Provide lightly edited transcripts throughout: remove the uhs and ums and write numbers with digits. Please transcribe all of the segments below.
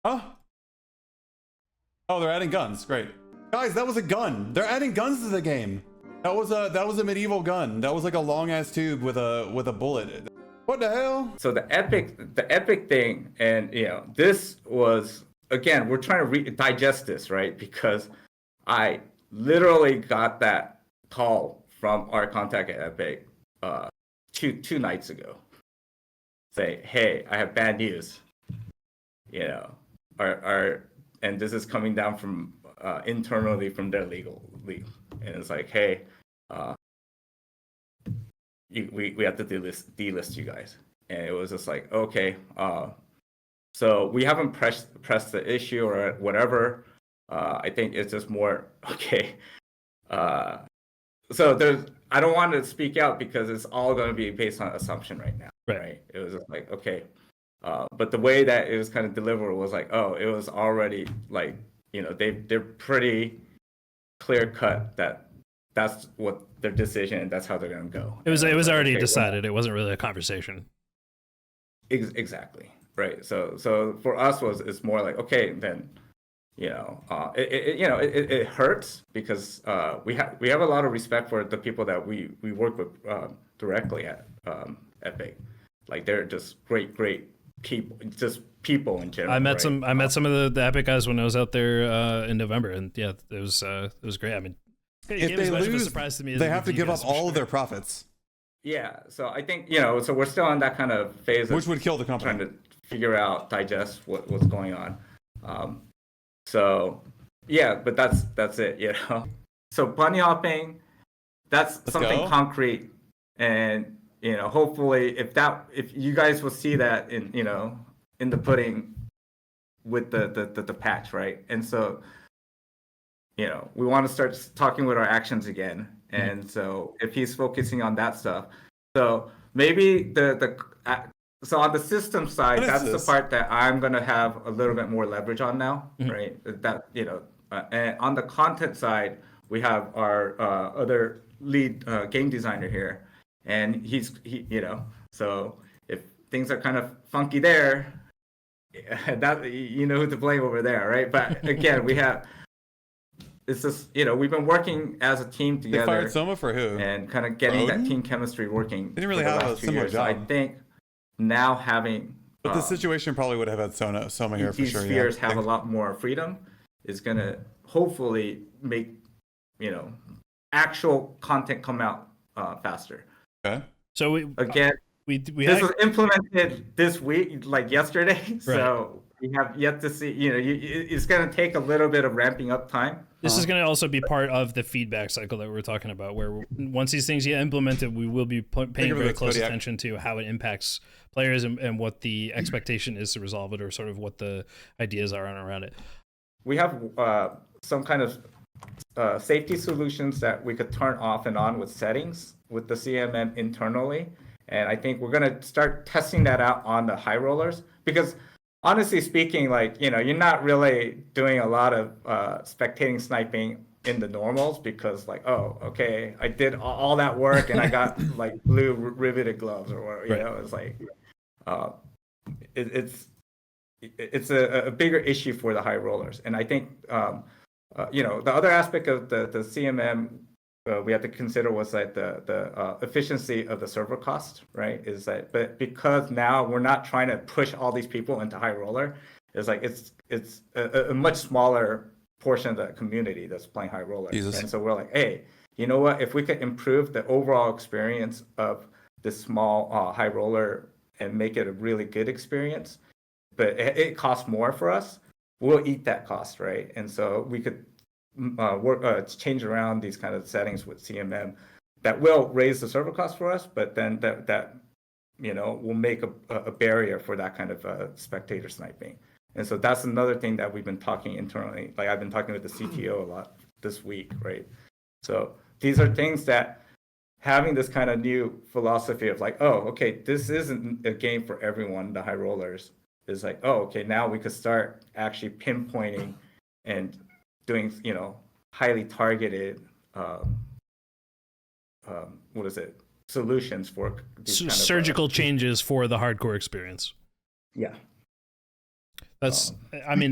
Huh? Oh, they're adding guns. Great. Guys, that was a gun. They're adding guns to the game. That was a medieval gun. That was like a long ass tube with a bullet. What the hell? So the epic thing, and this was, again, we're trying to digest this, right? Because I literally got that call from our contact at Epic two nights ago. Say, hey, I have bad news. And this is coming down from internally from their legal, and it's like, hey, we have to delist you guys. And it was just like, okay, so we haven't pressed the issue or whatever. I think it's just more okay. So I don't want to speak out because it's all going to be based on assumption right now, right? It was just like, okay, but the way that it was kind of delivered was like, oh, it was already like, they're pretty clear cut that that's what their decision and that's how they're going to go. It was already decided. Well, it wasn't really a conversation. Exactly, right. So for us it's more like, okay, then it hurts because we have a lot of respect for the people that we work with directly at Epic. Like they're just great people, just people in general. I met some of the Epic guys when I was out there in November, and yeah, it was great. I mean, if they lose, surprise to me they have to give up all of their profits. Yeah, so I think so we're still in that kind of phase, which would kill the company, trying to figure out, digest what's going on. So yeah, but that's it, So bunny hopping, that's something concrete, and hopefully if you guys will see that in the pudding with the patch, right? And so we want to start talking with our actions again. And so if he's focusing on that stuff, so maybe so on the system side, that's the part that I'm going to have a little bit more leverage on now, right? That, and on the content side, we have our other lead game designer here, and he, so if things are kind of funky there, that who to blame over there, right? But again, it's just, we've been working as a team together. They fired Soma for who? And kind of getting that team chemistry working. They didn't really have a similar job. So I think now having... But the situation probably would have had Soma here for sure. These spheres have a lot more freedom. Is going to hopefully make, actual content come out faster. Okay. So this was implemented this week, like yesterday. Right. So we have yet to see, it's going to take a little bit of ramping up time. This is going to also be part of the feedback cycle that we're talking about, where once these things get implemented, we will be paying very close attention to how it impacts players and what the expectation is to resolve it, or sort of what the ideas are around it. We have some kind of safety solutions that we could turn off and on with settings with the CMM internally. And I think we're going to start testing that out on the high rollers, because honestly speaking, like, you're not really doing a lot of spectating sniping in the normals, because like, oh, okay, I did all that work and I got like blue riveted gloves or whatever, it's like, it's a bigger issue for the high rollers. And I think, the other aspect of the CMM we have to consider was like the efficiency of the server cost, right? Is that, but because now we're not trying to push all these people into high roller, it's like it's a much smaller portion of the community that's playing high roller. And so we're like, hey, you know what? If we could improve the overall experience of this small high roller and make it a really good experience, but it costs more for us, we'll eat that cost, right? And so we could change around these kind of settings with CMM that will raise the server cost for us, but then that will make a barrier for that kind of spectator sniping. And so that's another thing that we've been talking internally. Like I've been talking with the CTO a lot this week, right? So these are things that having this kind of new philosophy of like, oh, okay, this isn't a game for everyone, the high rollers, is like, oh, okay, now we could start actually pinpointing and doing, highly targeted, solutions for these surgical changes for the hardcore experience. Yeah. That's, I mean,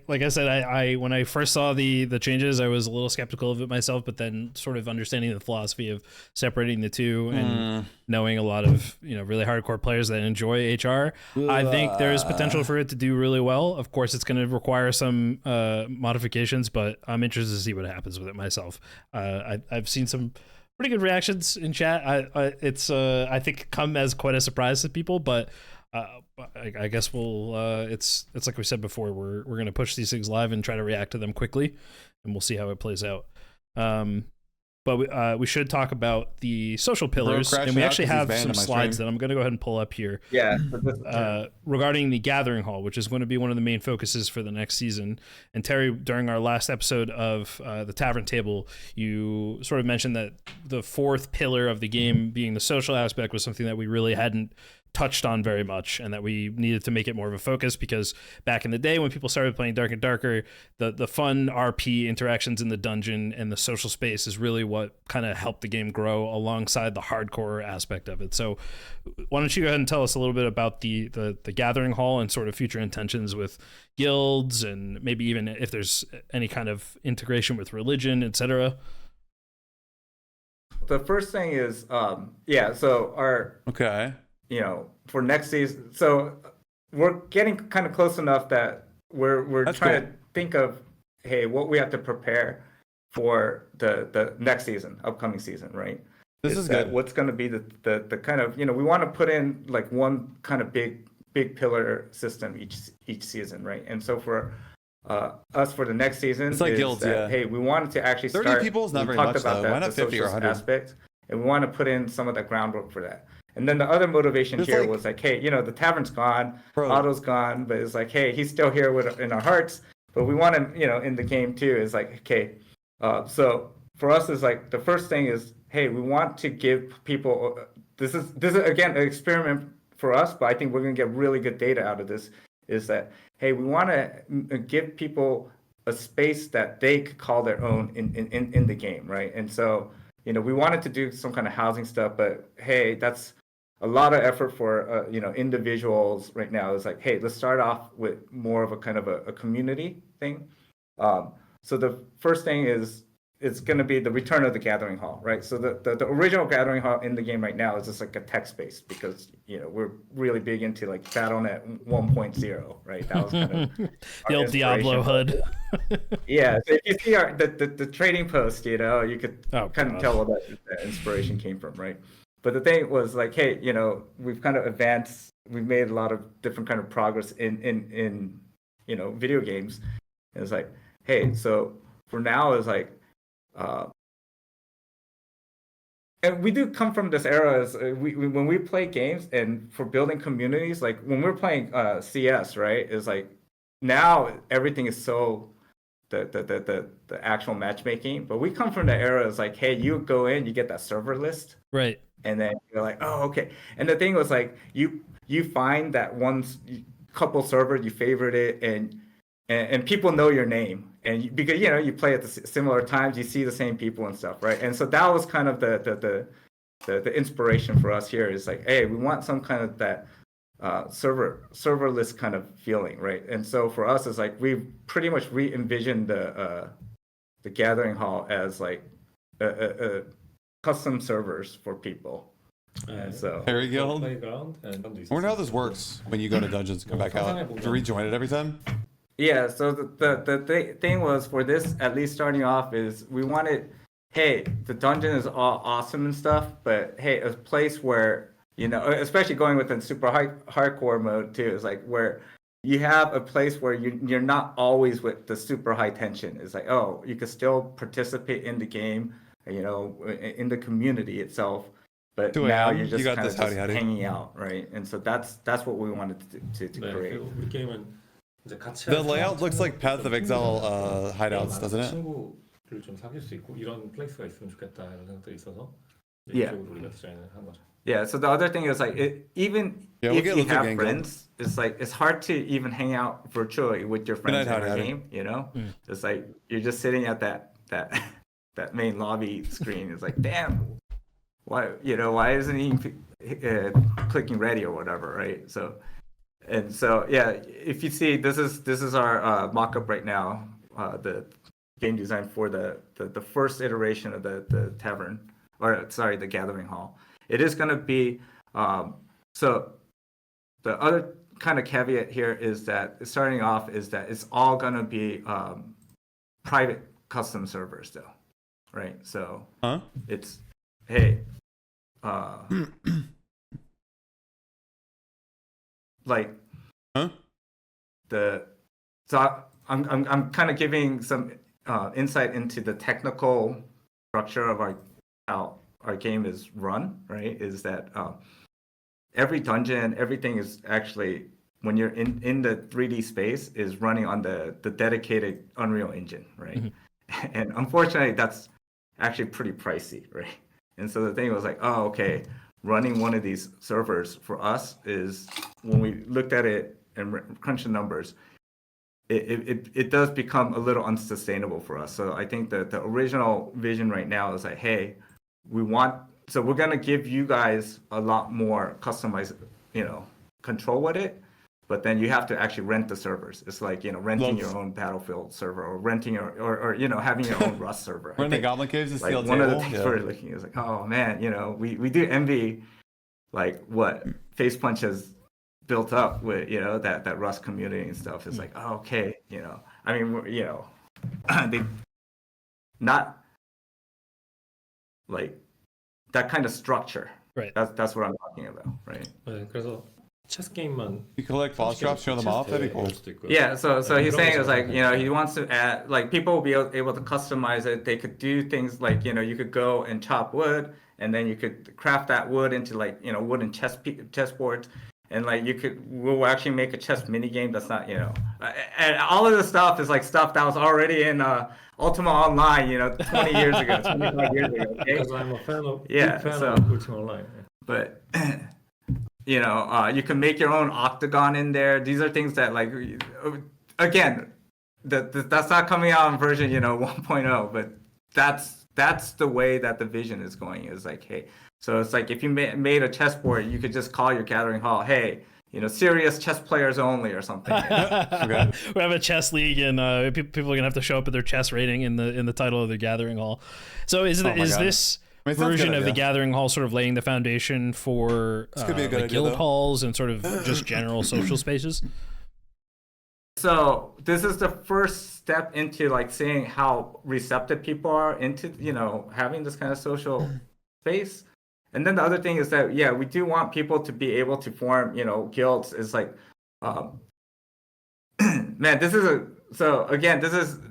like I said, I when I first saw the changes, I was a little skeptical of it myself, but then sort of understanding the philosophy of separating the two and knowing a lot of, you know, really hardcore players that enjoy HR, I think there is potential for it to do really well. Of course, it's going to require some modifications, but I'm interested to see what happens with it myself. I've seen some pretty good reactions in chat. It's I think come as quite a surprise to people, but I guess we'll it's like we said before, we're gonna push these things live and try to react to them quickly, and we'll see how it plays out. But we should talk about the social pillars, and we actually have some slides that I'm going to go ahead and pull up here. Yeah. Regarding the Gathering Hall, which is going to be one of the main focuses for the next season. And Terry, during our last episode of the Tavern Table, you sort of mentioned that the fourth pillar of the game, being the social aspect, was something that we really hadn't touched on very much, and that we needed to make it more of a focus, because back in the day when people started playing Dark and Darker, the fun RP interactions in the dungeon and the social space is really what kind of helped the game grow alongside the hardcore aspect of it. So why don't you go ahead and tell us a little bit about the Gathering Hall and sort of future intentions with guilds, and maybe even if there's any kind of integration with religion, etc. The first thing is so our you know, for next season, so we're getting kind of close enough that we're trying to think of, hey, what we have to prepare for the next season, upcoming season, right? This is good. What's going to be the kind of, you know, we want to put in like one kind of big pillar system each season, right? And so for us for the next season, it's like guilds, hey, we wanted to actually 30 start. people is not very much, though. Why not 50 or 100? Aspect, and we want to put in some of that groundwork for that. And then the other motivation here was like, hey, you know, the tavern's gone, Otto's gone, but it's like, hey, he's still here in our hearts, but we want him, you know, in the game too. Is like, okay, so for us is like, the first thing is, hey, we want to give people, this is again an experiment for us, but I think we're gonna get really good data out of this. Is that, hey, we want to give people a space that they could call their own in the game, right? And so, you know, we wanted to do some kind of housing stuff, but hey, that's a lot of effort for you know, individuals right now. Is like, hey, let's start off with more of a kind of a community thing. So the first thing is, it's going to be the return of the Gathering Hall, right? So the original Gathering Hall in the game right now is just like a text base, because, you know, we're really big into like BattleNet 1.0, right? That was kind of the old Diablo HUD. Yeah, so if you see the trading post, you know, you could kind of tell where that inspiration came from, right? But the thing was like, hey, you know, we've kind of advanced, we've made a lot of different kind of progress in you know, video games. And it's like, hey, so for now is like, and we do come from this era as when we play games and for building communities, like when we're playing CS, right? Is like, now everything is so the actual matchmaking, but we come from the era is like, hey, you go in, you get that server list, right? And then you're like, oh, okay. And the thing was like, you find that one couple server, you favorite it, and people know your name, and because, you know, you play at the similar times, you see the same people and stuff, right? And so that was kind of the inspiration for us here. Is like, hey, we want some kind of that serverless kind of feeling, right? And so for us, it's like we've pretty much re-envisioned the Gathering Hall as like a custom servers for people. And so Harry Guild. I wonder how this works when you go to dungeons and come back out. To rejoin it every time? Yeah, so the thing was, for this, at least starting off, is we wanted, hey, the dungeon is all awesome and stuff, but hey, a place where, you know, especially going with a super hardcore mode too, is like where you have a place where you're not always with the super high tension. It's like, oh, you can still participate in the game, you know, in the community itself, but now you're just kind of hanging out, right? And so that's what we wanted to create. The layout looks like Path of Exile hideouts, doesn't it? Yeah, so the other thing is like, even if you have friends, it's like, it's hard to even hang out virtually with your friends in the game, you know? It's like, you're just sitting at that main lobby screen. It's like, damn, why isn't he clicking ready or whatever, right? So And so yeah, if you see, this is our mock-up right now, the game design for the first iteration of the tavern, or sorry, the gathering hall. It is going to be so the other kind of caveat here is that starting off is that it's all going to be private custom servers though, right? So it's hey like so I'm kind of giving some insight into the technical structure of how our game is run, right? Is that every dungeon, everything is actually, when you're in the 3D space, is running on the dedicated Unreal Engine, right? Mm-hmm. And unfortunately, that's actually pretty pricey, right? And so the thing was like, oh, okay, running one of these servers for us is, when we looked at it and crunched the numbers, it does become a little unsustainable for us. So I think that the original vision right now is like, hey, so we're gonna give you guys a lot more customized, control with it, but then you have to actually rent the servers. It's like, renting your own Battlefield server, or renting or having your own Rust server. Renting Goblin Caves is still one of the things we're looking is like, oh man, we do envy like what Facepunch has built up with that Rust community and stuff. It's like, oh, okay, I mean, they not like that kind of structure. Right. That's what I'm talking about, right? 그래서 체스 게임만 you collect boss drops, show them off. That'd be cool. Yeah, so he's saying it's like, he wants to add, like, people will be able to customize it. They could do things like, you could go and chop wood, and then you could craft that wood into like, wooden chessboards. And like we'll actually make a chess mini game that's not, and all of this stuff is like stuff that was already in Ultima Online, 20 years ago, 25 years ago. Okay? Because I'm a fan of Ultima Online. But you can make your own octagon in there. These are things that, like, again, that's not coming out in version 1.0, but that's the way that the vision is going. Is like, hey. So it's like if you made a chessboard, you could just call your gathering hall, hey, serious chess players only or something. Okay. We have a chess league, and people are gonna have to show up at their chess rating in the title of the gathering hall. So is this version of the gathering hall sort of laying the foundation for guild halls and sort of just general social spaces? So this is the first step into like seeing how receptive people are into having this kind of social space. And then the other thing is that, yeah, we do want people to be able to form, guilds. Is like, man,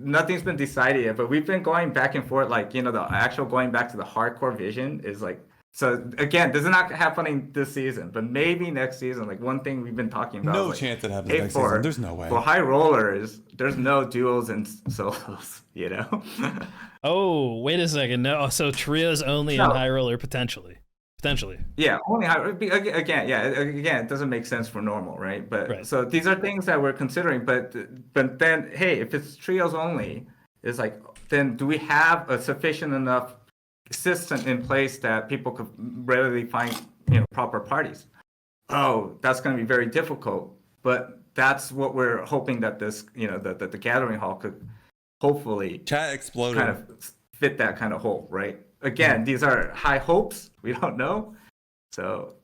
nothing's been decided yet, but we've been going back and forth, like, the actual going back to the hardcore vision is like, so again, this is not happening this season, but maybe next season. Like, one thing we've been talking about. No chance it happens next season. There's no way. For high rollers, there's no duos and solos, Oh, wait a second. No, so trios only on high roller potentially. Yeah, only high. Again, it doesn't make sense for normal, right? But so these are things that we're considering. But then, hey, if it's trios only, it's like, then do we have a sufficient enough system in place that people could readily find proper parties? Oh, that's going to be very difficult. But that's what we're hoping that this that the gathering hall could hopefully chat exploded kind of fit that kind of hole, right? Again, these are high hopes. We don't know. So,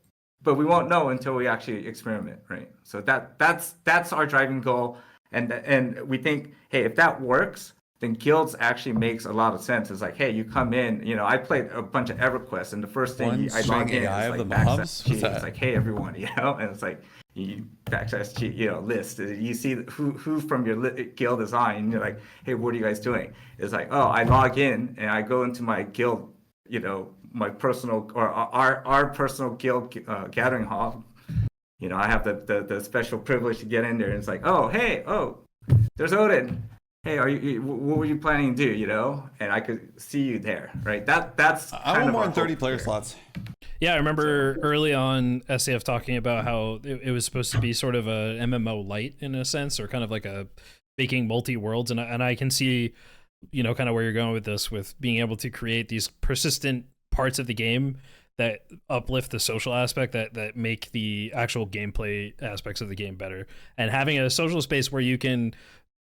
but we won't know until we actually experiment, right? So that's our driving goal. And we think, hey, if that works, then guilds actually makes a lot of sense. It's like, hey, you come in, I played a bunch of EverQuest, and the first thing I log in is like backslash cheat. It's like, hey, everyone, and it's like, you backslash cheat, list. You see who from your guild is on, and you're like, hey, what are you guys doing? It's like, oh, I log in and I go into my guild, my personal or our personal guild gathering hall. I have the special privilege to get in there, and it's like, oh, hey, there's Odin. Hey, what were you planning to do? And I could see you there, right? That's I want more than 30 player slots. Yeah, I remember early on SAF talking about how it was supposed to be sort of a MMO light in a sense, or kind of like a making multi-worlds, and I can see, kind of where you're going with this, with being able to create these persistent parts of the game that uplift the social aspect, that make the actual gameplay aspects of the game better. And having a social space where you can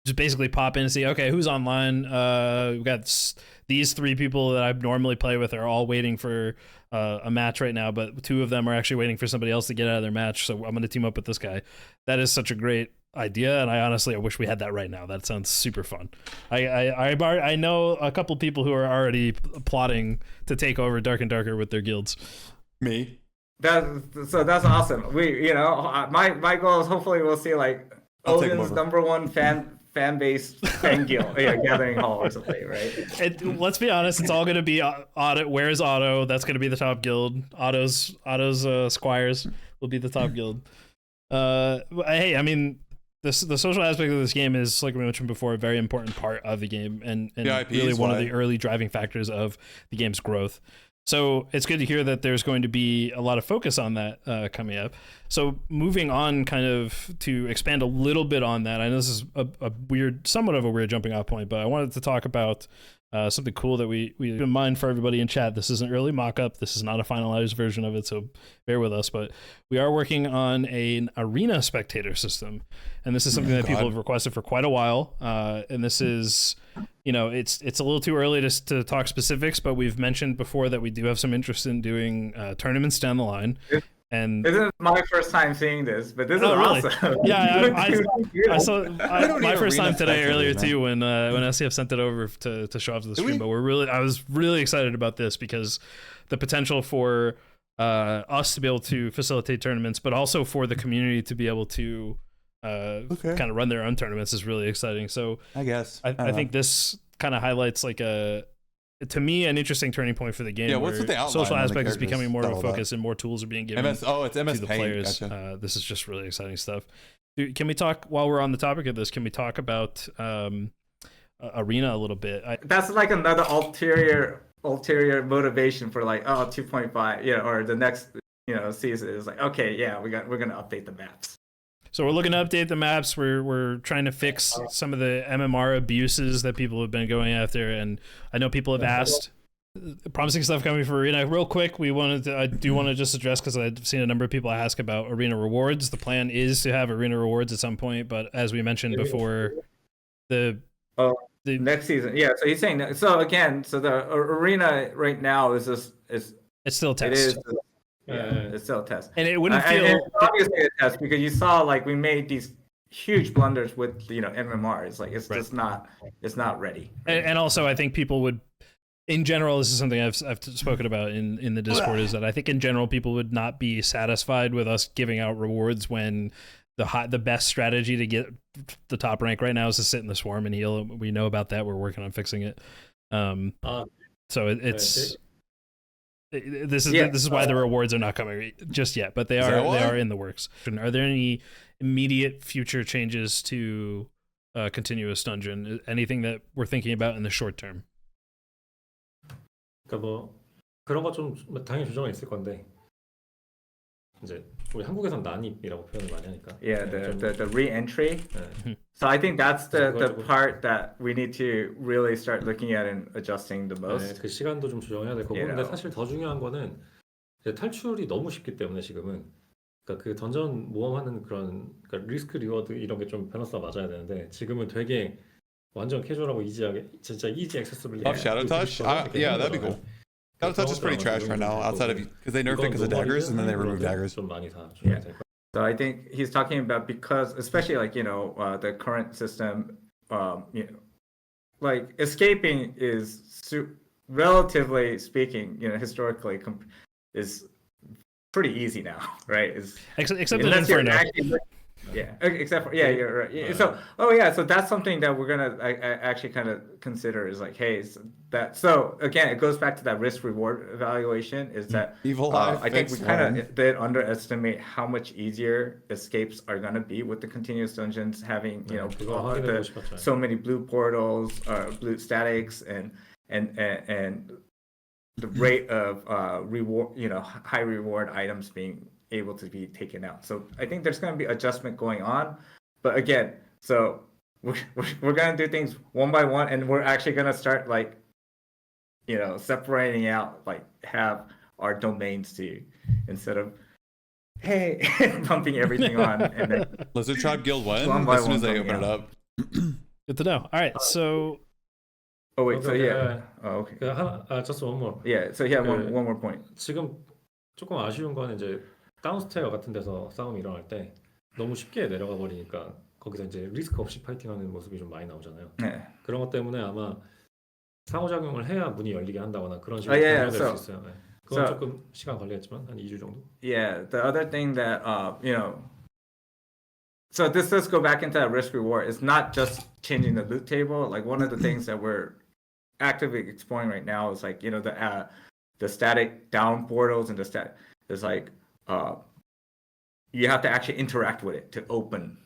just basically pop in and see, okay, who's online? We've got these 3 people that I normally play with are all waiting for a match right now, but 2 of them are actually waiting for somebody else to get out of their match, so I'm going to team up with this guy. That is such a great idea, and I wish we had that right now. That sounds super fun. I know a couple people who are already plotting to take over Dark and Darker with their guilds. Me. That's awesome. My goal is hopefully we'll see like Odin's #1 fan base fan guild, gathering hall or something, right? Let's be honest, it's all going to be Otto. Where's Otto? That's going to be the top guild. Otto's squires will be the top guild. Hey, I mean, the social aspect of this game is, like we mentioned before, a very important part of the game, and really one of the early driving factors of the game's growth. So it's good to hear that there's going to be a lot of focus on that coming up. So moving on, kind of to expand a little bit on that, I know this is somewhat of a weird jumping off point, but I wanted to talk about something cool that we have in mind for everybody in chat. This is an early mock-up. This is not a finalized version of it, so bear with us. But we are working on an arena spectator system, and this is something that people have requested for quite a while. And this is, it's a little too early to talk specifics, but we've mentioned before that we do have some interest in doing tournaments down the line. And this is my first time seeing this, but this is really awesome. Yeah, I saw my first time today earlier too when SCF sent it over to show off to the stream. But I was really excited about this because the potential for us to be able to facilitate tournaments, but also for the community to be able to kind of run their own tournaments is really exciting. So I guess I think this kind of highlights to me, an interesting turning point for the game. Yeah, what's with the outline? Social aspect is becoming more of a focus, and more tools are being given it's MS to the Paint. players. Gotcha. This is just really exciting stuff. Can we talk, while we're on the topic of this, can we talk about Arena a little bit? That's like another ulterior motivation for 2.5, or the next season is like, okay, yeah, we're gonna update the maps. So we're looking to update the maps. We're trying to fix some of the MMR abuses that people have been going after, and I know people have asked promising stuff coming for Arena. Real quick, I do want to just address, because I've seen a number of people ask about Arena rewards. The plan is to have Arena rewards at some point, but as we mentioned before, the next season, yeah. So he's saying that. So again, the Arena right now is it's still a test. It is. It's still a test, and it wouldn't feel and obviously a test because you saw we made these huge blunders with MMR. It's it's just not ready. And also, I think people would, in general, this is something I've spoken about in the Discord, is that I think in general people would not be satisfied with us giving out rewards when the best strategy to get the top rank right now is to sit in the swarm and heal. We know about that. We're working on fixing it. So it's. This is why the rewards are not coming just yet, but they are in the works. Are there any immediate future changes to continuous dungeon? Anything that we're thinking about in the short term? 그러니까 그런 거 좀 당연히 조정은 있을 건데 이제 우리 한국에선 난입이라고 표현을 많이 하니까. Yeah, the re-entry. So I think that's the part that we need to really start looking at and adjusting the most. 그 시간도 좀 조정해야 될 거고. 근데 사실 더 중요한 거는 이제 탈출이 너무 쉽기 때문에 지금은 그러니까 그 던전 모험하는 그런 리스크 리워드 이런 게 좀 밸런스가 맞아야 되는데 지금은 되게 완전 캐주얼하고 이지하게 진짜 이지 액세서블리티. Shadow Touch? Yeah, that'd be cool. Shadow Touch is pretty trash right now, outside of because they nerfed it because of daggers and then they removed daggers. 좀 많이 다. Yeah. So I think he's talking about because, especially the current system, escaping is relatively speaking, historically is pretty easy now, right? Except in Inferno. Except for you're right. Yeah. So that's something that we're gonna actually kind of consider is so again it goes back to that risk reward evaluation is that I think we kind of did underestimate how much easier escapes are gonna be with the continuous dungeons having so many blue portals, blue statics, and the rate of reward, high reward items being able to be taken out. So I think there's going to be adjustment going on, but again, so we're going to do things one by one, and we're actually going to start separating out have our domains to you instead of hey pumping everything on and then Lizard Tribe Guild when? one by As soon as one they coming open it out. up. Good to know. All right, so Oh wait, so Okay, yeah. Oh, okay. just one more. Yeah, so yeah, 그- one more point. 지금 조금 아쉬운 거는 이제 다운스테어 같은 데서 싸움이 일어날 때 너무 쉽게 내려가 버리니까 거기서 이제 리스크 없이 파이팅하는 모습이 좀 많이 나오잖아요. 네. 그런 것 때문에 아마 상호작용을 해야 문이 열리게 한다거나 그런 식으로 yeah, 변화될 so- 수 있어요. 네. 그건 so- 조금 시간 걸리겠지만 한 2주 정도. Yeah, the other thing that so this does go back into that risk reward. It's not just changing the loot table. Like one of the things that we're actively exploring right now is like the static down portals and the stat. There's like you have to actually interact with it to open.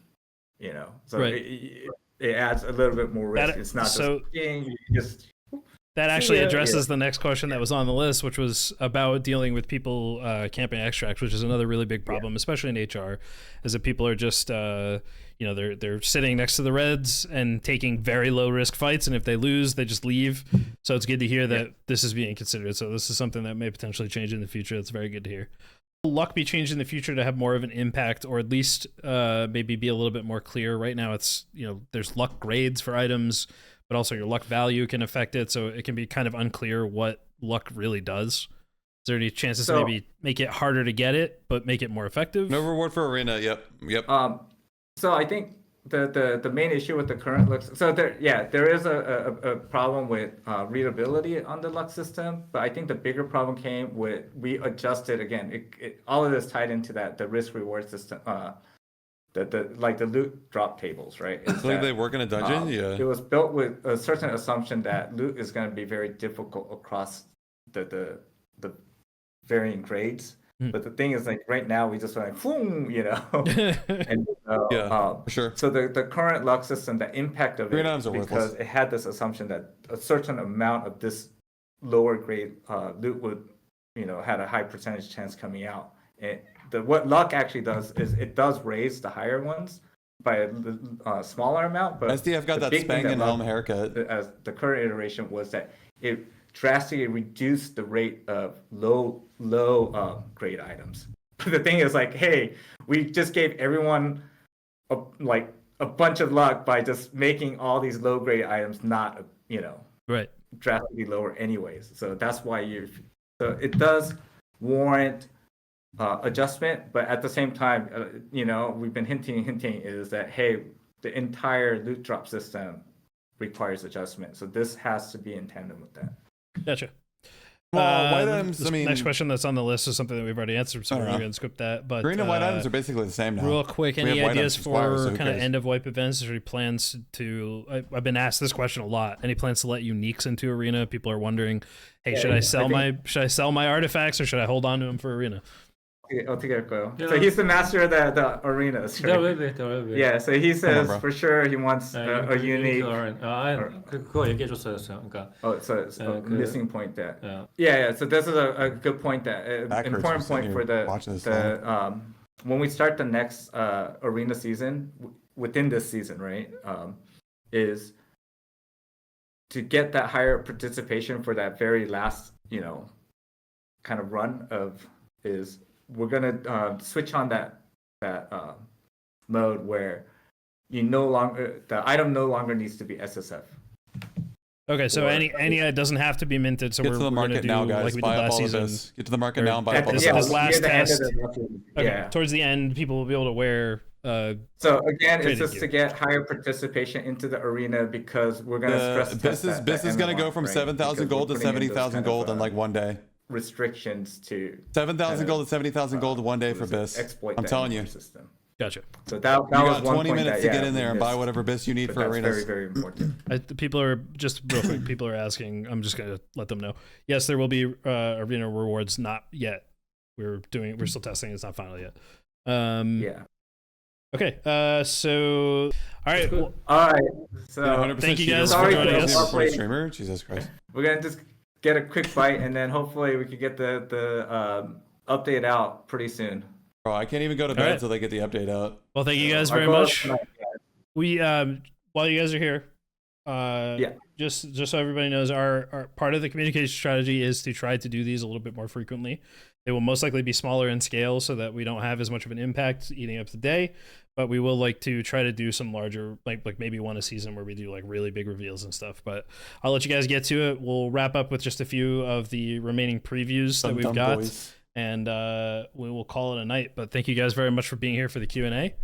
So Right. it adds a little bit more risk. That- It's not so- just that actually Yeah, addresses the next question that was on the list, which was about dealing with people camping extracts, which is another really big problem, especially in HR, is that people are just they're sitting next to the Reds and taking very low risk fights, and if they lose, they just leave. So it's good to hear that this is being considered. So this is something that may potentially change in the future. That's very good to hear. Will luck be changed in the future to have more of an impact, or at least maybe be a little bit more clear? Right now, it's there's luck grades for items, but also your luck value can affect it, so it can be kind of unclear what luck really does. Is there any chances to maybe make it harder to get it, but make it more effective? No reward for arena. Yep. So I think the main issue with the current looks, so there is a problem with readability on the Lux system, but I think the bigger problem came with we adjusted again. All of this tied into the risk reward system, the loot drop tables, right? It's like they work in a dungeon. It was built with a certain assumption that loot is going to be very difficult across the varying grades. But the thing is, like right now, we just went like, boom, and for sure. So the current Lux system, the impact of Green it, items are because worthless. it had this assumption that a certain amount of this lower grade loot would, had a high percentage chance coming out. And what luck actually does is it does raise the higher ones by a smaller amount. But SDF got the that big thing Spang and that Helm luck, haircut. as the current iteration, was that it drastically reduced the rate of low grade items. But the thing is, like, hey, we just gave everyone a bunch of luck by just making all these low grade items not Right. drastically lower anyways. So that's why so it does warrant adjustment, but at the same time, we've been hinting is that, hey, the entire loot drop system requires adjustment. So this has to be in tandem with that. Gotcha. Well, white items, this I mean, next question that's on the list is something that we've already answered, so we're going to skip that. But green and white items are basically the same now. real quick, We any have white ideas items as well, so for who kind of cares? end of wipe events? Is there any plans to? I've been asked this question a lot. Any plans to let uniques into arena? People are wondering, hey, should I sell my artifacts or should I hold on to them for arena? 어떻게 할까요? Yeah. So he's the master of the arenas, right? There will be. Yeah, so he says bro. for sure he wants a unique. 그거 얘기해줬어요. 그러니까 So it's a missing point there. yeah. Yeah. So this is a good point, Backwards important for point for watching this when we start the next arena season, within this season, right, is to get that higher participation for that very last, kind of run of is we're gonna switch on that mode where the item no longer needs to be SSF. Okay, so any it doesn't have to be minted. So Get we're to the gonna market do now, guys. like we did Buy up last all of season. this. Get to the market Or now and buy up all this of is this. last near the end of test. the- Okay, Yeah. towards the end, people will be able to wear. So again, it's Traded just gear. to get higher participation into the arena because we're gonna stress test that This is gonna MMR, go from right? 7,000 Because gold to we're putting in those 70,000 kind gold of, in like one day. restrictions to 7,000 gold to 70,000 gold in one day for BIS. exploit I'm that telling you. MMR system. Gotcha. So that You was got one 20 point minutes that, to get yeah, in we there and buy missed. whatever BIS you need But for that's arenas. very, very important. People are just real quick. People are asking. I'm just gonna let them know. Yes, there will be arena rewards. Not yet. We're still testing. It's not final yet. Yeah. Okay. So all right. Well, All right. So 100% Thank you cheater guys for for joining joining us. us. For a streamer. Jesus Christ. we're gonna just get a quick bite, and then hopefully we could get the update out pretty soon. Bro, I can't even go to bed right. until they get the update out. well, thank you guys Our very goal is much. tonight, We while you guys are here, just so everybody knows, our part of the communication strategy is to try to do these a little bit more frequently. They will most likely be smaller in scale so that we don't have as much of an impact eating up the day, but we will like to try to do some larger, like maybe one a season where we do like really big reveals and stuff. But I'll let you guys get to it. We'll wrap up with just a few of the remaining previews that we've got, and we will call it a night. But thank you guys very much for being here for the Q&A.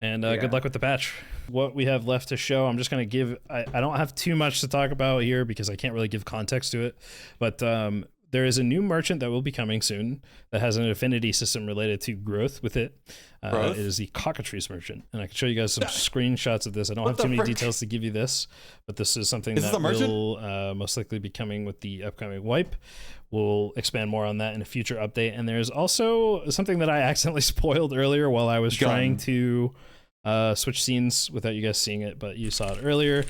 And good luck with the patch. What we have left to show, I'm just going to give... I don't have too much to talk about here because I can't really give context to it. But there is a new merchant that will be coming soon that has an affinity system related to growth with it. It is the Cockatrice merchant. And I can show you guys some screenshots of this. I don't have too many details to give you this, but this is something that will most likely be coming with the upcoming wipe. We'll expand more on that in a future update. And there's also something that I accidentally spoiled earlier while I was trying to switch scenes without you guys seeing it, but you saw it earlier.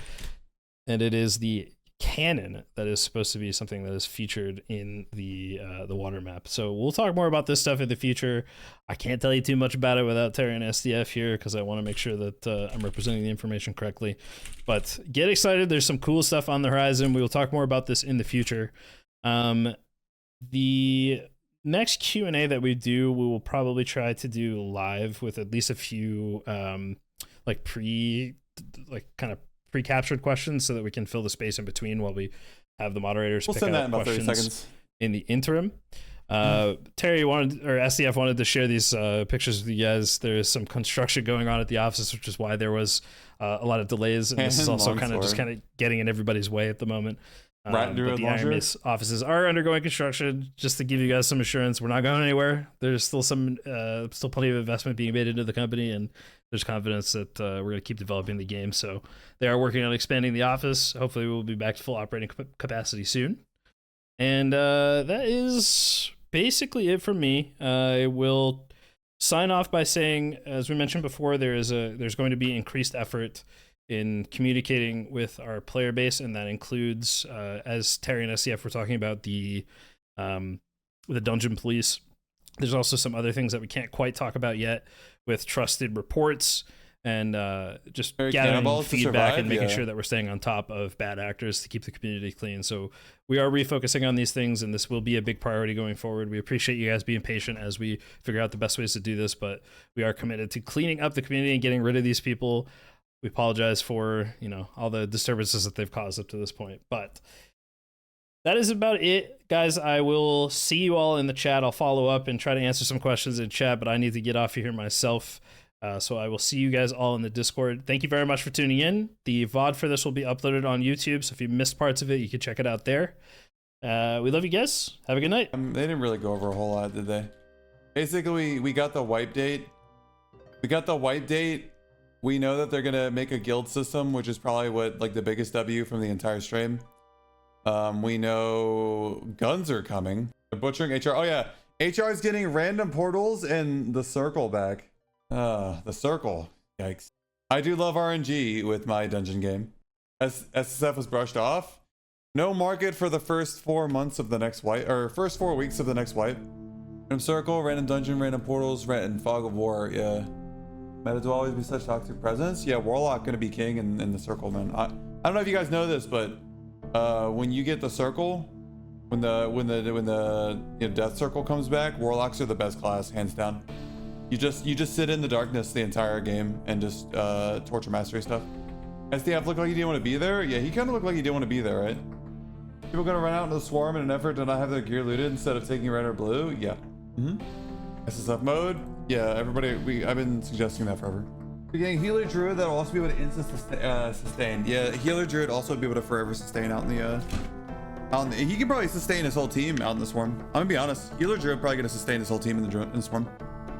And it is the cannon that is supposed to be something that is featured in the water map. So we'll talk more about this stuff in the future. I can't tell you too much about it without Terry and SDF here because I want to make sure that I'm representing the information correctly. But get excited. There's some cool stuff on the horizon. We will talk more about this in the future. The next Q&A that we do, we will probably try to do live with at least a few kind of pre-captured questions so that we can fill the space in between while we have the moderators pick out questions in the interim. Terry wanted, or SDF wanted to share these pictures with you guys. There is some construction going on at the office, which is why there was a lot of delays. And this is also kind of getting in everybody's way at the moment. But the Iron Mace offices are undergoing construction. Just to give you guys some assurance, we're not going anywhere. There's still still plenty of investment being made into the company, and there's confidence that we're going to keep developing the game. So they are working on expanding the office. Hopefully we'll be back to full operating capacity soon. And that is basically it for me. I will sign off by saying, as we mentioned before, there's going to be increased effort in communicating with our player base, and that includes, as Terry and SCF were talking about, the dungeon police. There's also some other things that we can't quite talk about yet with trusted reports and just gathering feedback and making sure that we're staying on top of bad actors to keep the community clean. So we are refocusing on these things, and this will be a big priority going forward. We appreciate you guys being patient as we figure out the best ways to do this, but we are committed to cleaning up the community and getting rid of these people. We apologize for, all the disturbances that they've caused up to this point, but that is about it, guys. I will see you all in the chat. I'll follow up and try to answer some questions in chat, but I need to get off here myself. So I will see you guys all in the Discord. Thank you very much for tuning in. The VOD for this will be uploaded on YouTube, so if you missed parts of it, you can check it out there. We love you guys. Have a good night. They didn't really go over a whole lot, did they? Basically, we got the wipe date. We know that they're gonna make a guild system, which is probably what the biggest W from the entire stream. We know guns are coming. They're butchering HR. Oh yeah, HR is getting random portals and the circle back. The circle. Yikes. I do love RNG with my dungeon game. SSF was brushed off. No market for the first 4 months of the next wipe, or first 4 weeks of the next wipe. Random circle, random dungeon, random portals, random fog of war. Yeah. Meta to always be such toxic presence. Yeah, Warlock gonna be king in the circle, man. I don't know if you guys know this, but when you get the circle, when the death circle comes back, Warlocks are the best class, hands down. You just sit in the darkness the entire game and just torture mastery stuff. SDF looked like he didn't want to be there. Yeah, he kind of looked like he didn't want to be there, right? People gonna run out into the swarm in an effort to not have their gear looted instead of taking red or blue. Yeah. SSF mode. Yeah, everybody. I've been suggesting that forever. We're getting healer druid that'll also be able to instant sustain. Yeah, healer druid also be able to forever sustain out in the. He can probably sustain his whole team out in the swarm. I'm gonna be honest. Healer druid probably gonna sustain his whole team in the swarm.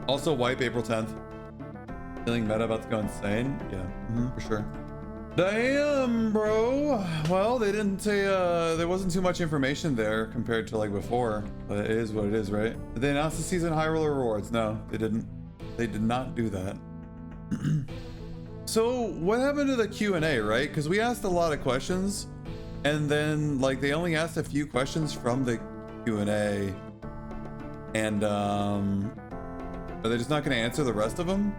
Also wipe April 10th. Feeling meta about to go insane. Yeah, for sure. Damn, bro. Well, they didn't say, there wasn't too much information there compared to before, but it is what it is, right? Did they announce the season high roller rewards? No, they didn't. They did not do that. So what happened to the Q&A, right? Because we asked a lot of questions, and then they only asked a few questions from the Q&A, and are they just not going to answer the rest of them?